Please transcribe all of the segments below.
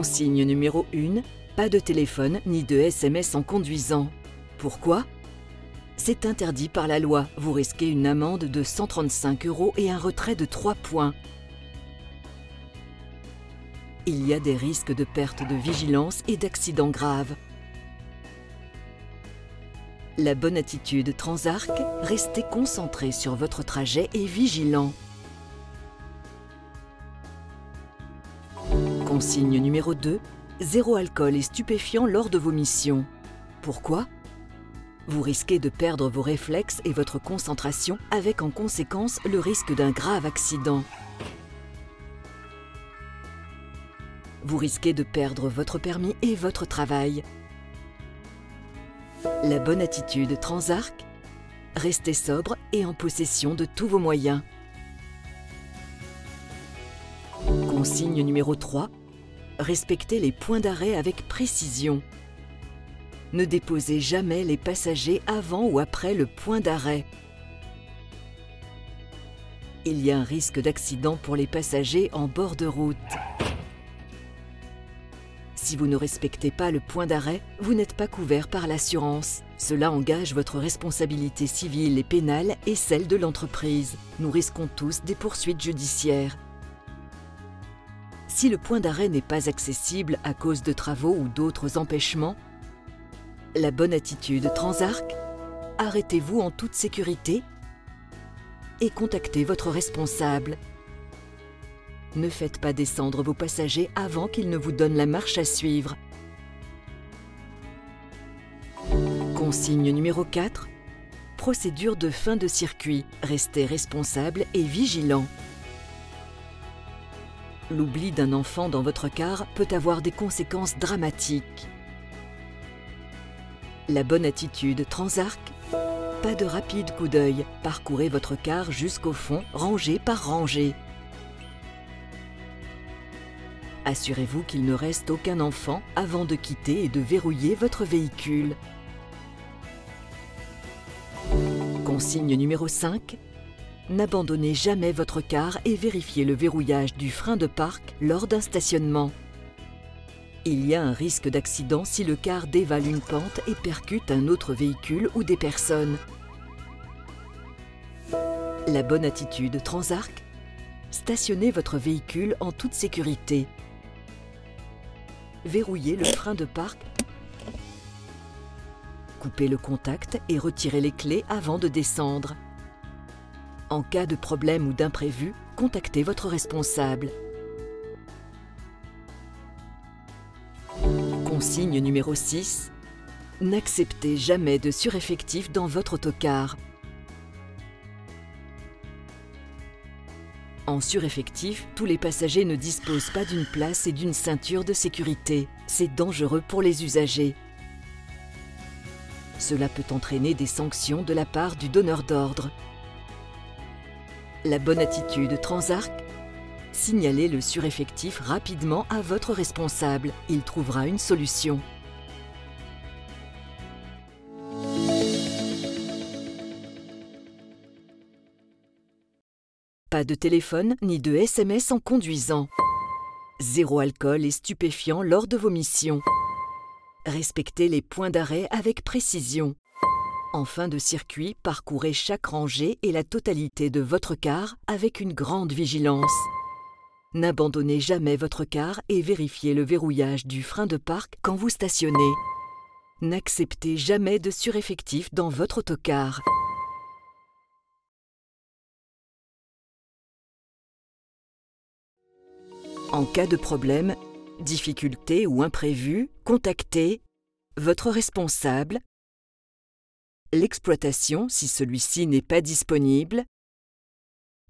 Consigne numéro 1, pas de téléphone ni de SMS en conduisant. Pourquoi? C'est interdit par la loi. Vous risquez une amende de 135 € et un retrait de 3 points. Il y a des risques de perte de vigilance et d'accidents graves. La bonne attitude Transarc, restez concentré sur votre trajet et vigilant. Consigne numéro 2, zéro alcool et stupéfiants lors de vos missions. Pourquoi? Vous risquez de perdre vos réflexes et votre concentration avec en conséquence le risque d'un grave accident. Vous risquez de perdre votre permis et votre travail. La bonne attitude Transarc, restez sobre et en possession de tous vos moyens. Consigne numéro 3, respectez les points d'arrêt avec précision. Ne déposez jamais les passagers avant ou après le point d'arrêt. Il y a un risque d'accident pour les passagers en bord de route. Si vous ne respectez pas le point d'arrêt, vous n'êtes pas couvert par l'assurance. Cela engage votre responsabilité civile et pénale et celle de l'entreprise. Nous risquons tous des poursuites judiciaires. Si le point d'arrêt n'est pas accessible à cause de travaux ou d'autres empêchements, la bonne attitude Transarc, arrêtez-vous en toute sécurité et contactez votre responsable. Ne faites pas descendre vos passagers avant qu'ils ne vous donnent la marche à suivre. Consigne numéro 4, procédure de fin de circuit. Restez responsable et vigilant. L'oubli d'un enfant dans votre car peut avoir des conséquences dramatiques. La bonne attitude Transarc, pas de rapide coup d'œil. Parcourez votre car jusqu'au fond, rangée par rangée. Assurez-vous qu'il ne reste aucun enfant avant de quitter et de verrouiller votre véhicule. Consigne numéro 5, n'abandonnez jamais votre car et vérifiez le verrouillage du frein de parc lors d'un stationnement. Il y a un risque d'accident si le car dévale une pente et percute un autre véhicule ou des personnes. La bonne attitude Transarc, stationnez votre véhicule en toute sécurité. Verrouillez le frein de parc. Coupez le contact et retirez les clés avant de descendre. En cas de problème ou d'imprévu, contactez votre responsable. Consigne numéro 6, n'acceptez jamais de sureffectif dans votre autocar. En sureffectif, tous les passagers ne disposent pas d'une place et d'une ceinture de sécurité. C'est dangereux pour les usagers. Cela peut entraîner des sanctions de la part du donneur d'ordre. La bonne attitude Transarc, signalez le sureffectif rapidement à votre responsable. Il trouvera une solution. Pas de téléphone ni de SMS en conduisant. Zéro alcool et stupéfiants lors de vos missions. Respectez les points d'arrêt avec précision. En fin de circuit, parcourez chaque rangée et la totalité de votre car avec une grande vigilance. N'abandonnez jamais votre car et vérifiez le verrouillage du frein de parc quand vous stationnez. N'acceptez jamais de sureffectif dans votre autocar. En cas de problème, difficulté ou imprévu, contactez votre responsable, l'exploitation si celui-ci n'est pas disponible,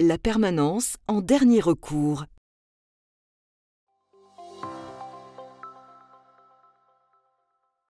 la permanence en dernier recours.